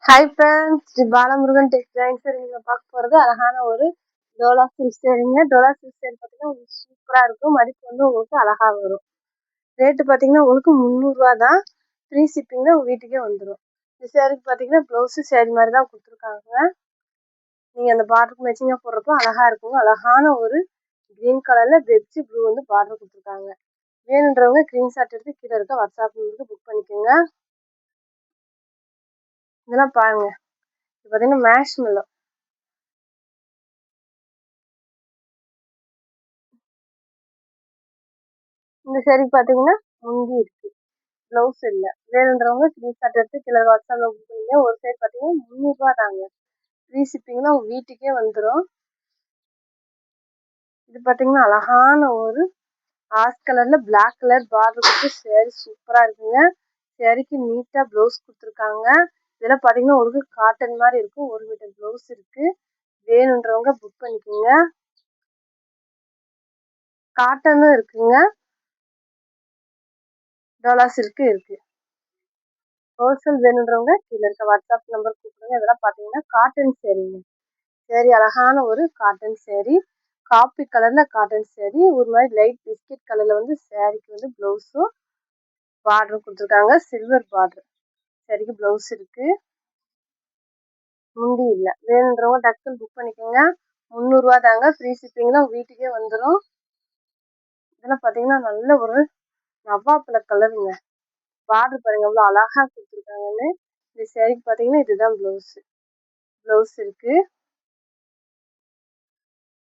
Hi friends, Sri Balamurugan textiles நீங்கள் பார்க்க போகிறது அழகான ஒரு டோலா சில்க் சேரீங்க. டோலா சில்க் சேரீ பார்த்தீங்கன்னா உங்களுக்கு சூப்பராக இருக்கும். மடிப்பு வந்து உங்களுக்கு அழகாக வரும். ரேட்டு பார்த்தீங்கன்னா உங்களுக்கு 300 தான். ஃப்ரீ ஷிப்பிங் தான், உங்கள் வீட்டுக்கே வந்துடும். இந்த சேரீக்கு பார்த்தீங்கன்னா ப்ளவுஸு சேரீ மாதிரி தான் கொடுத்துருக்காங்க. நீங்கள் அந்த பார்டருக்கு மேட்சிங்காக போடுறப்போ அழகாக இருக்குங்க. அழகான ஒரு க்ரீன் கலரில் பெப்சி ப்ளூ வந்து பார்டர் கொடுத்துருக்காங்க. வேணுன்றவங்க ஸ்க்ரீன்ஷாட் எடுத்து கீழே இருக்க வாட்ஸ்அப் நம்பருக்கு புக் பண்ணிக்கோங்க. இதெல்லாம் பாருங்க, இது பார்த்தீங்கன்னா மேஷ் மெல்லோ. இந்த சேரீ பார்த்தீங்கன்னா முந்தி இருக்கு, ப்ளவுஸ் இல்லை. வேணுன்றவங்க ஸ்க்ரீன்ஷாட் எடுத்து கீழே வாட்ஸ்அப்பில் புக் பண்ணிங்க. ஒரு சைடு பார்த்தீங்கன்னா 300 தாங்க. ஃப்ரீ ஷிப்பிங் தான், உங்கள் வீட்டுக்கே வந்துடும். இது பார்த்தீங்கன்னா அழகான ஒரு ஆஷ் கலரில் பிளாக் கலர் பார்டர் கொடுத்து சேரீ சூப்பராக இருக்குங்க. சேரீக்கு நீட்டாக ப்ளவுஸ் கொடுத்துருக்காங்க. இதெல்லாம் பார்த்தீங்கன்னா உங்களுக்கு காட்டன் மாதிரி இருக்கும். 1 மீட்டர் ப்ளவுஸ் இருக்குது. வேணுன்றவங்க புக் பண்ணிக்கோங்க. காட்டனும் இருக்குங்க, டோலா சில்க்கு இருக்குது. ஹோல்சேல் வேணுன்றவங்க கீழே இருக்க வாட்ஸ்அப் நம்பர் கூப்பிடுங்க. இதெல்லாம் பார்த்தீங்கன்னா காட்டன் சேரீங்க. சேரீ அழகான ஒரு காட்டன் சேரீ, காப்பி கலரில் காட்டன் சேரீ. ஒரு மாதிரி லைட் பிஸ்கட் கலரில் வந்து சேரீக்கு வந்து ப்ளவுஸும் பார்டரும் கொடுத்துருக்காங்க. சில்வர் பார்டர் சேரீக்கு ப்ளவுஸ் இருக்குது. முந்தி இல்லை. வேணுன்றவங்க டக்குன்னு புக் பண்ணிக்கோங்க. 300 தாங்க. ஃப்ரீ ஷிப்பிங் தான், வீட்டுக்கே வந்துடும். இதெல்லாம் பார்த்தீங்கன்னா நல்ல ஒரு நவ்வாப்பழ கலருங்க. பார்டர் பாருங்க எவ்வளோ அழகாக கொடுத்துருக்காங்கன்னு. இந்த சேரீக்கு பார்த்தீங்கன்னா இதுதான் ப்ளவுஸ் இருக்குது.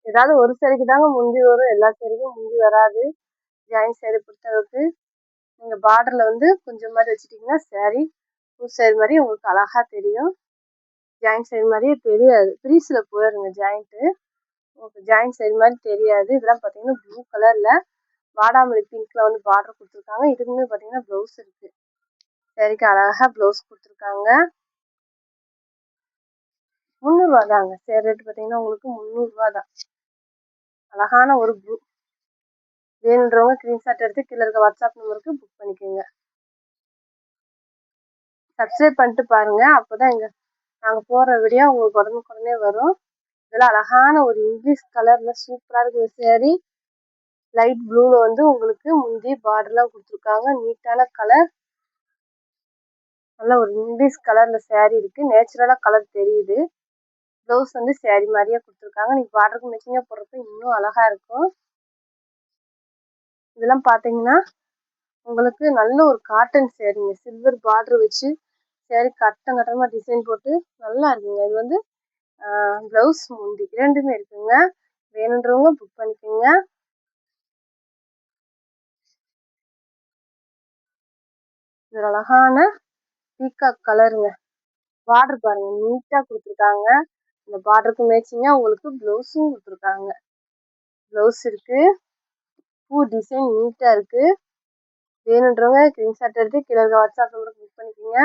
ஏதாவது ஒரு சேரீக்கு தாங்க முந்தி வரும், எல்லா சேரீக்கும் முந்தி வராது. ஜாயின் சேரீ பொறுத்தளவுக்கு நீங்கள் பார்டரில் வந்து கொஞ்சம் மாதிரி வச்சுட்டிங்கன்னா சேரீ ஃபுல் சேரீ மாதிரி உங்களுக்கு அழகாக தெரியும். ஜாயின் சேரீ மாதிரியே தெரியாது. ப்ரீஸில் போயிடுங்க ஜாயிண்ட்டு, உங்களுக்கு ஜாயின் சேரீ மாதிரி தெரியாது. இதெல்லாம் பார்த்தீங்கன்னா ப்ளூ கலரில் வாடாமல்லி பிங்க்கில் வந்து பார்டர் கொடுத்துருக்காங்க. இதுக்குமே பார்த்தீங்கன்னா ப்ளவுஸ் இருக்குது. சேரீக்கு அழகாக ப்ளவுஸ் கொடுத்துருக்காங்க. 300 தாங்க. சேரீ ரேட்டு பார்த்தீங்கன்னா உங்களுக்கு 300 தான். அழகான ஒரு ப்ளூ. வேணுன்றவங்க ஸ்க்ரீன்ஷாட் எடுத்து கீழே இருக்க வாட்ஸ்அப் நம்பருக்கு புக் பண்ணிக்கோங்க. சப்ஸ்கிரைப் பண்ணிட்டு பாருங்கள், அப்போ தான் நாங்கள் போடுற வீடியோ உங்களுக்கு உடனுக்குடனே வரும். இதெல்லாம் அழகான ஒரு இங்கிலீஷ் கலரில் சூப்பராக இருக்குது சேரீ. லைட் ப்ளூவில் வந்து உங்களுக்கு முந்தி பார்டர்லாம் கொடுத்துருக்காங்க. நீட்டான கலர், நல்ல ஒரு இங்கிலீஷ் கலரில் சேரீ இருக்குது. நேச்சுரலாக கலர் தெரியுது. ப்ளவுஸ் வந்து சேரீ மாதிரியே கொடுத்துருக்காங்க. நீங்கள் பார்டருக்கு மேட்சிங்காக போடுறப்ப இன்னும் அழகாக இருக்கும். இதெல்லாம் பார்த்தீங்கன்னா உங்களுக்கு நல்ல ஒரு காட்டன் சேரீங்க. சில்வர் பார்டர் வச்சு சேரீ கட்டமாக டிசைன் போட்டு நல்லா இருக்குங்க. இது வந்து ப்ளவுஸ் முந்தி இரண்டுமே இருக்குங்க. வேணுன்றவங்க புக் பண்ணிக்கோங்க. இது அழகான பீகாக் கலருங்க. பார்டர் பாருங்க நீட்டாக கொடுத்துருக்காங்க. இந்த பார்டருக்கு மேட்சிங்காக உங்களுக்கு ப்ளவுஸும் கொடுத்துருக்காங்க. ப்ளவுஸ் இருக்குது. பூ டிசைன் நீட்டாக இருக்குது. வேணுன்றவங்க ஸ்க்ரீன்ஷாட் எடுத்து கீழே இருக்க வாட்ஸ்அப் நம்பருக்கு புக் பண்ணிக்கோங்க.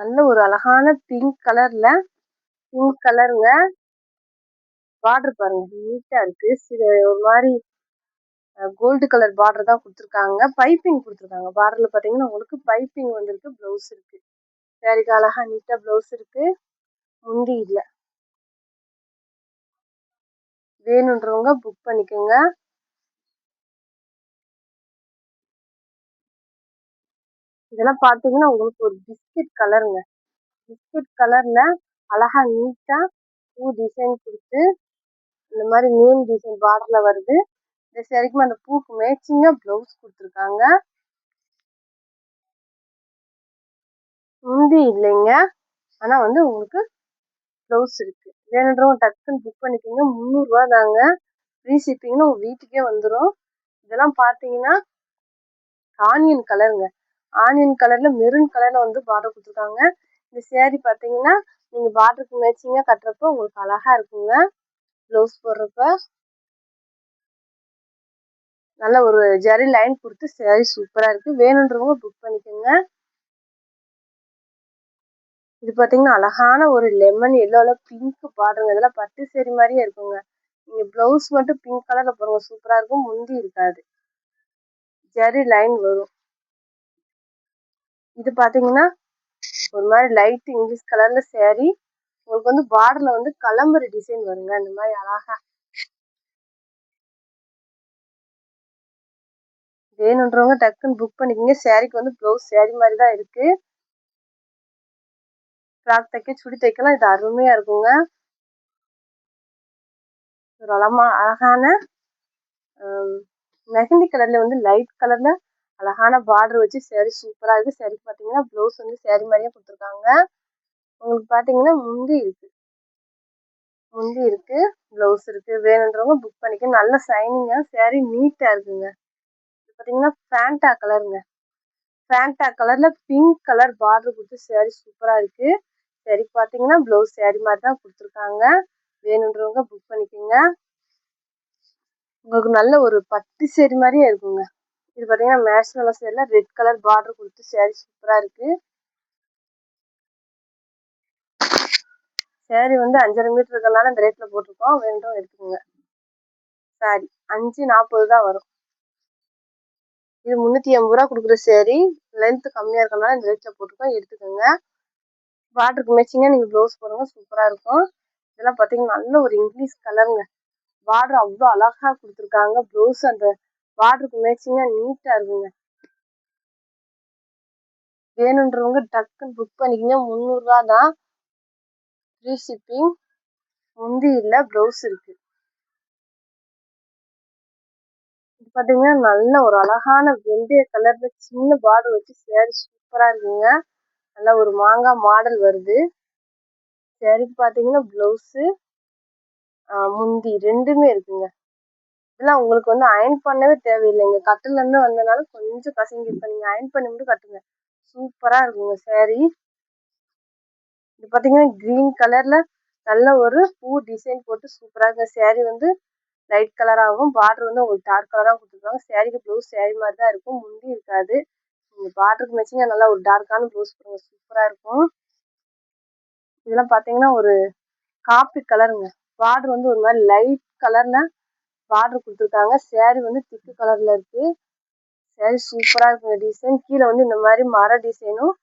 நல்ல ஒரு அழகான பிங்க் கலருங்க. பார்டர் பாருங்க நீட்டாக இருக்குது. ஒரு மாதிரி கோல்டு கலர் பார்டர் தான் கொடுத்துருக்காங்க. பைப்பிங் கொடுத்துருக்காங்க. பார்டரில் பார்த்தீங்கன்னா உங்களுக்கு பைப்பிங் வந்துருக்கு. ப்ளவுஸ் இருக்குது. சேரீக்கு அழகாக நீட்டாக ப்ளவுஸ் இருக்குது. முந்தி இல்லை. வேணுன்றவங்க புக் பண்ணிக்கோங்க. இதெல்லாம் பார்த்தீங்கன்னா உங்களுக்கு ஒரு பிஸ்கட் கலருங்க. பிஸ்கட் கலரில் அழகாக நீட்டாக பூ டிசைன் கொடுத்து இந்த மாதிரி நேம் டிசைன் பார்டரில் வருது. இந்த சேரீக்கும் அந்த பூக்கு மேட்சிங்காக ப்ளவுஸ் கொடுத்துருக்காங்க. முந்தி இல்லைங்க, ஆனால் வந்து உங்களுக்கு ப்ளவுஸ் இருக்குது. வேணுன்றவங்க டக்குன்னு புக் பண்ணிக்கோங்க. 300 தாங்க. ஃப்ரீ ஷிப்பிங்னு உங்கள் வீட்டுக்கே வந்துடும். இதெல்லாம் பார்த்தீங்கன்னா ஆனியன் கலருங்க. ஆனியன் கலரில் மெரூன் கலரில் வந்து பார்டர் கொடுத்துருக்காங்க. இந்த சேரீ பார்த்தீங்கன்னா நீங்கள் பார்டருக்கு மேட்சிங்காக கட்டுறப்போ உங்களுக்கு அழகாக இருக்குங்க. ப்ளவுஸ் போடுறப்ப நல்ல ஒரு ஜரி லைன் கொடுத்து சேரீ சூப்பராக இருக்குது. வேணுன்றவங்க புக் பண்ணிக்கோங்க. இது பார்த்தீங்கன்னா அழகான ஒரு லெமன் எல்லோவில் பிங்க் பார்டருங்க. இதெல்லாம் பட்டு சேரீ மாதிரியே இருக்குங்க. நீங்கள் ப்ளவுஸ் மட்டும் பிங்க் கலரில் போடுங்க, சூப்பராக இருக்கும். முந்தி இருக்காது, ஜரி லைன் வரும். இது பாத்தீங்கன்னா ஒரு மாதிரி லைட் இங்கிலீஷ் கலர்ல saree. உங்களுக்கு வந்து பார்டர்ல வந்து கலம்பரி டிசைன் வருங்க. இந்த மாதிரி அழகா வேணுன்றவங்க டக்குன்னு புக் பண்ணிக்கோங்க. சாரிக்கு வந்து ப்ளவுஸ் saree மாதிரி தான் இருக்கு. ஃப்ராக் தைக்க சுடி தைக்கலாம். இது அருமையா இருக்குங்க. ஒரு அழகான மெஹந்தி கலர்ல வந்து லைட் கலர்ல அழகான பார்டர் வச்சு saree சூப்பரா இருக்கு. saree பாத்தீங்கன்னா ப்ளவுஸ் வந்து saree மாதிரியே கொடுத்துருக்காங்க. உங்களுக்கு பாத்தீங்கன்னா முந்தி இருக்கு, ப்ளவுஸ் இருக்கு. வேணுன்றவங்க புக் பண்ணிக்க. நல்ல சைனிங்கா saree நீட்டா இருக்குங்க. இது பாத்தீங்கன்னா ஃபேண்டா கலருங்க. ஃபேண்டா கலர்ல பிங்க் கலர் பார்டர் கொடுத்து saree சூப்பரா இருக்கு. saree பாத்தீங்கன்னா ப்ளவுஸ் saree மாதிரி தான் கொடுத்துருக்காங்க. வேணுன்றவங்க புக் பண்ணிக்கோங்க. உங்களுக்கு நல்ல ஒரு பட்டு saree மாதிரியே இருக்குங்க. இது பாத்தீங்கன்னா மேட்ச் சேரில் ரெட் கலர் பார்டர் கொடுத்து saree சூப்பரா இருக்கு. saree வந்து 5.5 மீட்டர் இருக்கிறதுனால இந்த ரேட்ல போட்டிருக்கோம். வேணும் எடுத்துக்கோங்க. சாரி 5.40 தான் வரும். இது 380 ரூபா கொடுக்குற saree. லென்த் கம்மியா இருக்கனால இந்த ரேட்ல போட்டிருக்கோம். எடுத்துக்கோங்க. பார்டருக்கு மேட்சிங்கா நீங்க ப்ளவுஸ் போடுங்க, சூப்பரா இருக்கும். இதெல்லாம் பாத்தீங்கன்னா நல்ல ஒரு இங்கிலீஷ் கலருங்க. பார்டர் அவ்வளோ அழகா கொடுத்துருக்காங்க. ப்ளவுஸ் அந்த பார்டருக்கு மேட்சிங்கா நீட்டா இருக்குங்க. வேணுன்றவங்க டக்குன்னு புக் பண்ணிக்கோங்க. 300 ரூபா தான். Free shipping. முந்தி இல்லை, ப்ளவுஸ் இருக்கு. இது பாத்தீங்கன்னா நல்ல ஒரு அழகான வெந்தய கலர்ல சின்ன பார்டர் வச்சு saree சூப்பரா இருக்குங்க. நல்லா ஒரு மாங்காய் மாடல் வருது. சாரிக்கு பாத்தீங்கன்னா ப்ளவுஸு முந்தி ரெண்டுமே இருக்குங்க. இதெல்லாம் உங்களுக்கு வந்து அயன் பண்ணவே தேவையில்லைங்க. கட்டுல இருந்து வந்தனால கொஞ்சம் கசங்கி. இப்ப நீங்க அயன் பண்ணி மட்டும் கட்டுங்க, சூப்பரா இருக்குங்க saree. இது பாத்தீங்கன்னா கிரீன் கலர்ல நல்ல ஒரு பூ டிசைன் போட்டு சூப்பரா இருக்கு. saree வந்து லைட் கலராகவும் பார்டர் வந்து உங்களுக்கு டார்க் கலராகவும் கொடுத்துருக்காங்க. சாரிக்கு ப்ளவுஸ் saree மாதிரி தான் இருக்கும், முந்தி இருக்காது. நீங்க பார்டருக்கு மேட்சிங்கா நல்லா ஒரு டார்க்கான ப்ளவுஸ் போடுங்க, சூப்பரா இருக்கும். இதெல்லாம் பாத்தீங்கன்னா ஒரு காப்பி கலருங்க. பார்டர் வந்து ஒரு மாதிரி லைட் கலர்ல பார்டர் கொடுத்துருக்காங்க. saree வந்து திக்கு கலர்ல இருக்கு. saree சூப்பரா இருக்குங்க. டிசைன் கீழே வந்து இந்த மாதிரி மர டிசைனும்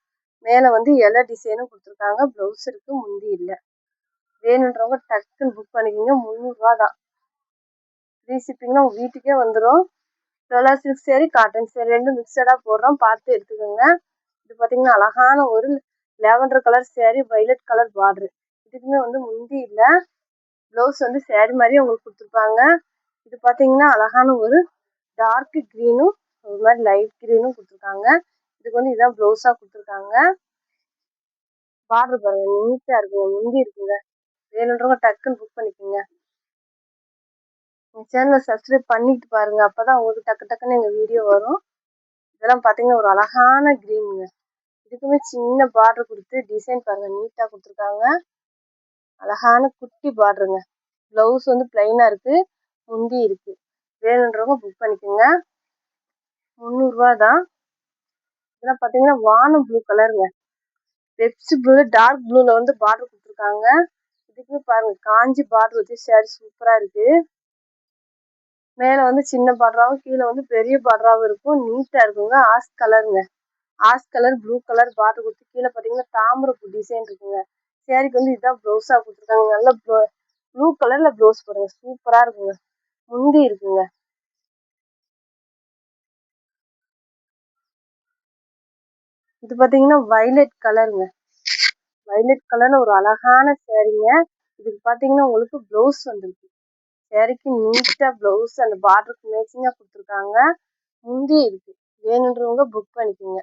மேல வந்து இலை டிசைனும் கொடுத்துருக்காங்க. ப்ளவுஸ் இருக்கு, முந்தி இல்லை. வேணுன்றவங்க டக்குன்னு புக் பண்ணிக்கோங்க. 300 ரூபா தான். ஃப்ரீ ஷிப்பிங்னா உங்க வீட்டுக்கே வந்துடும். Dola silk saree, cotton saree ரெண்டும் மிக்சடா போடுறோம், பார்த்து எடுத்துக்கோங்க. இது பாத்தீங்கன்னா அழகான ஒரு lavender colour saree, violet colour border. இதுக்குமே வந்து முந்தி இல்லை, ப்ளவுஸ் வந்து saree மாதிரியே உங்களுக்கு கொடுத்துருப்பாங்க. இது பாத்தீங்கன்னா அழகான ஒரு டார்க் கிரீனும் ஒரு மாதிரி லைட் கிரீனும் கொடுத்துருக்காங்க. இதுக்கு வந்து இதான் ப்ளவுஸா கொடுத்துருக்காங்க. பார்டர் பாருங்க, நீட்டா இருக்குங்க, முந்தி இருக்குங்க. வேணுன்றவங்க டக்குன்னு புக் பண்ணிக்கோங்க. எங்கள் சேனலை சப்ஸ்கிரைப் பண்ணிட்டு பாருங்க, அப்பதான் உங்களுக்கு டக்கு டக்குன்னு எங்கள் வீடியோ வரும். இதெல்லாம் பார்த்தீங்கன்னா ஒரு அழகான க்ரீனுங்க. இதுக்குமே சின்ன பார்டர் கொடுத்து டிசைன் பாருங்க, நீட்டாக கொடுத்துருக்காங்க. அழகான குட்டி பார்டருங்க. ப்ளவுஸ் வந்து பிளைனாக இருக்குது, முந்தி இருக்குது. வேணுன்றவங்க புக் பண்ணிக்கோங்க. 300 ரூபா தான். இதெல்லாம் பார்த்தீங்கன்னா வானம் ப்ளூ கலருங்க. பெப்சி ப்ளூ டார்க் ப்ளூவில் வந்து பார்டர் கொடுத்துருக்காங்க. இதுக்குமே பாருங்க காஞ்சி பார்டர் வச்சு saree சூப்பராக இருக்குது. மேலே வந்து சின்ன பார்டராகவும் கீழே வந்து பெரிய பார்டராகவும் இருக்கும், நீட்டாக இருக்குங்க. ஆஷ் கலருங்க. Ash colour blue colour border கொடுத்து கீழே பார்த்தீங்கன்னா தாமரைப்பூ டிசைன் இருக்குங்க. சேரீக்கு வந்து இதுதான் ப்ளவுஸாக கொடுத்துருக்காங்க. நல்ல ப்ளூ கலரில் ப்ளவுஸ் போடுங்க, சூப்பராக இருக்குங்க. முந்தி இருக்குங்க. இது பார்த்தீங்கன்னா வைலட் கலருங்க. வைலட் கலர்ல ஒரு அழகான சேரீங்க. இதுக்கு பார்த்தீங்கன்னா உங்களுக்கு ப்ளவுஸ் வந்துருக்கு. சேரீக்கு நீட்டாக ப்ளவுஸ் அந்த பார்டருக்கு மேட்சிங்காக கொடுத்துருக்காங்க. முந்தி இருக்கு. வேணுன்றவங்க புக் பண்ணிக்கோங்க.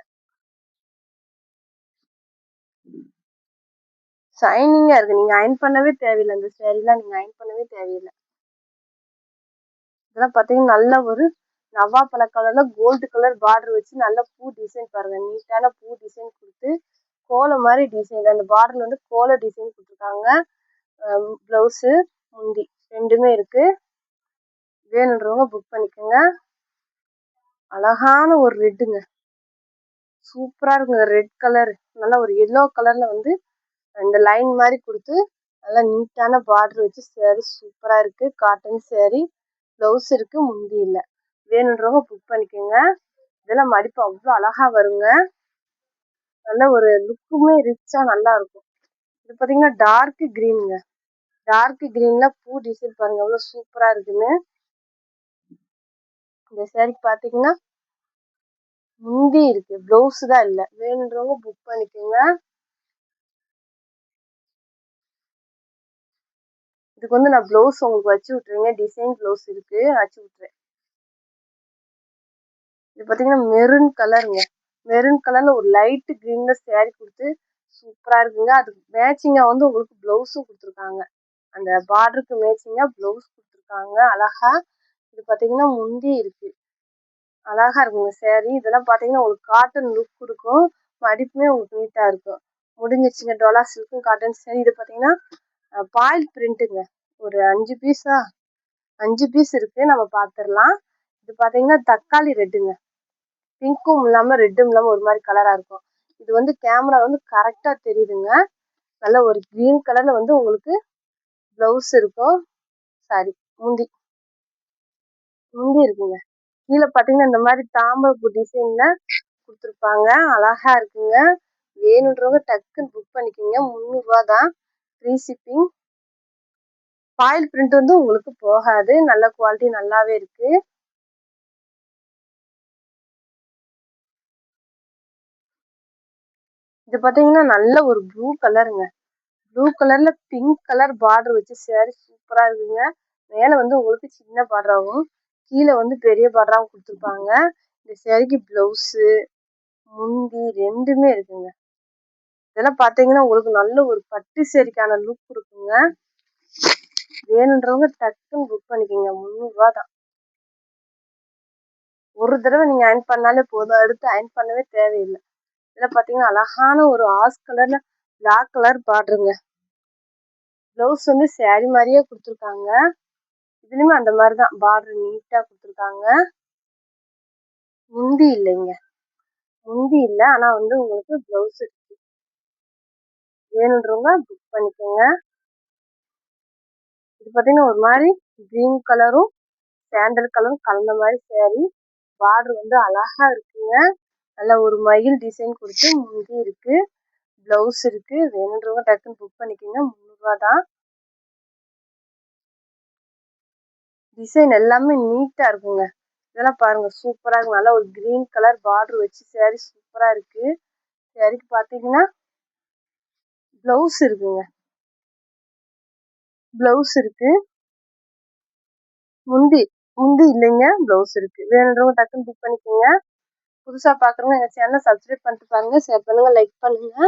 ஷைனிங்கா இருக்கு. நீங்க அயன் பண்ணவே தேவையில்லை. இந்த சேரீலாம் நீங்க அயன் பண்ணவே தேவையில்லை. இதெல்லாம் பார்த்தீங்கன்னா நல்ல ஒரு நவாப்பழ கலர்ல கோல்டு கலர் பார்டர் வச்சு நல்ல பூ டிசைன் பாருங்க, நீட்டான பூ டிசைன் கொடுத்து கோலை மாதிரி டிசைன். அந்த பார்டர்ல வந்து கோலை டிசைன் கொடுத்துருக்காங்க. ப்ளவுஸு முந்தி ரெண்டுமே இருக்கு. வேணுன்றவங்க புக் பண்ணிக்கோங்க. அழகான ஒரு ரெட்டுங்க, சூப்பரா இருக்குங்க. ரெட் கலர் நல்லா ஒரு எல்லோ கலர்ல வந்து இந்த லைன் மாதிரி கொடுத்து நல்லா நீட்டான பார்டர் வச்சு saree சூப்பரா இருக்கு. காட்டன் saree, ப்ளவுஸ் இருக்கு, முந்தி இல்லை. வேணுன்றவங்க புக் பண்ணிக்கோங்க. இதெல்லாம் மடிப்பு அவ்வளோ அழகா வருங்க. நல்ல ஒரு லுக்குமே ரிச்சா நல்லா இருக்கும். இது பாத்தீங்கன்னா டார்க் கிரீனுங்க. டார்க் கிரீன்ல பூ டிசைன் பாருங்க எவ்வளவு சூப்பரா இருக்குன்னு. இந்த சாரிக்கு பாத்தீங்கன்னா முந்தி இருக்கு, பிளவுஸ் தான் இல்ல. வேணுன்றவங்க புக் பண்ணிக்கோங்க. இதுக்கு வந்து நான் பிளவுஸ் உங்களுக்கு வச்சு விட்டுருங்க. டிசைன் பிளவுஸ் இருக்கு, வச்சு விட்டுறேன். இது பாத்தீங்கன்னா மெரூன் கலருங்க. மெரூன் கலர்ல ஒரு லைட் கிரீன்ல சாரி கொடுத்து சூப்பரா இருக்குங்க. அதுக்கு மேட்சிங்கா வந்து உங்களுக்கு பிளவுஸும் கொடுத்துருக்காங்க. அந்த பார்டருக்கு மேட்சிங்கா பிளவுஸ் கொடுத்துருக்காங்க அழகா. இது பாத்தீங்கன்னா முந்தி இருக்கு, அழகா இருக்குங்க சாரி. இதெல்லாம் பாத்தீங்கன்னா உங்களுக்கு காட்டன் லுக் இருக்கும், மடிப்புமே உங்களுக்கு நீட்டா இருக்கும். முடிஞ்சிருச்சுங்க டோலா சில்க்கும் காட்டன் சாரி. இது பாத்தீங்கன்னா பாயில் பிரிண்ட்டுங்க. ஒரு 5 பீஸா 5 பீஸ் இருக்கு, நம்ம பாத்துடலாம். இது பாத்தீங்கன்னா தக்காளி ரெட்டுங்க. பிங்க்கும் இல்லாம ரெட்டும் இல்லாம ஒரு மாதிரி கலரா இருக்கும். இது வந்து கேமரா வந்து கரெக்டா தெரியுதுங்க. நல்ல ஒரு கிரீன் கலர்ல வந்து உங்களுக்கு பிளவுஸ் இருக்கும். சாரி முந்தி முந்தி இருக்குங்க. கீழே பாத்தீங்கன்னா இந்த மாதிரி தாமரைப்பூ டிசைன்ல கொடுத்துருப்பாங்க, அழகா இருக்குங்க. வேணுன்றவங்க டக்குன்னு புக் பண்ணிக்கோங்க. 300 ரூபா தான், ஃப்ரீ ஷிப்பிங். பாயில் பிரிண்ட் வந்து உங்களுக்கு போகாது, நல்ல குவாலிட்டி நல்லாவே இருக்கு. இது பாத்தீங்கன்னா நல்ல ஒரு ப்ளூ கலருங்க. ப்ளூ கலர்ல பிங்க் கலர் பார்டர் வச்சு சாரி சூப்பரா இருக்குங்க. மேல வந்து உங்களுக்கு சின்ன பார்டராகவும் கீழே வந்து பெரிய பார்டராகவும் கொடுத்துருப்பாங்க. இந்த சாரிக்கு பிளவுஸு முந்தி ரெண்டுமே இருக்குங்க. இதெல்லாம் பாத்தீங்கன்னா உங்களுக்கு நல்ல ஒரு பட்டு சாரிக்கான லுக் கொடுக்குங்க. வேணுன்றவங்க டக்குன்னு புக் பண்ணிக்கோங்க. 300 ரூபா தான். ஒரு தடவை நீங்க அயன் பண்ணாலே போதும், அடுத்து அயன் பண்ணவே தேவையில்லை. இதெல்லாம் பாத்தீங்கன்னா அழகான ஒரு ஆஸ் கலர்ல பிளாக் கலர் பார்டருங்க. பிளவுஸ் வந்து சாரி மாதிரியே கொடுத்துருக்காங்க. இதுலயுமே அந்த மாதிரிதான் பார்டர் நீட்டா கொடுத்துருக்காங்க. முந்தி இல்லைங்க, முந்தி இல்லை, ஆனா வந்து உங்களுக்கு பிளவுஸ் இருக்கு. வேணுன்றவங்க புக் பண்ணிக்கோங்க. இது பாத்தீங்கன்னா ஒரு மாதிரி கிரீன் கலரும் சாண்டல் கலரும் கலந்த மாதிரி சாரி. பார்டர் வந்து அழகா இருக்குங்க. நல்ல ஒரு மயில் டிசைன் கொடுத்து முந்தி இருக்கு, பிளவுஸ் இருக்கு. வேணுன்றவங்க டக்குன்னு புக் பண்ணிக்கோங்க. 300 ரூபா தான். டிசைன் எல்லாமே நீட்டா இருக்குங்க. இதெல்லாம் பாருங்க சூப்பரா இருக்கு. நல்லா ஒரு கிரீன் கலர் பார்டர் வச்சு சாரி சூப்பரா இருக்கு. சாரிக்கு பாத்தீங்கன்னா பிளவுஸ் இருக்குங்க, பிளவுஸ் இருக்கு. முந்தி முந்தி இல்லைங்க, பிளவுஸ் இருக்கு. வேணுன்றவங்க டக்குன்னு புக் பண்ணிக்கோங்க. புதுசா பாக்குறவங்க எங்க சேனலை சப்ஸ்கிரைப் பண்ணிட்டு பாருங்க, ஷேர் பண்ணுங்க, லைக் பண்ணுங்க.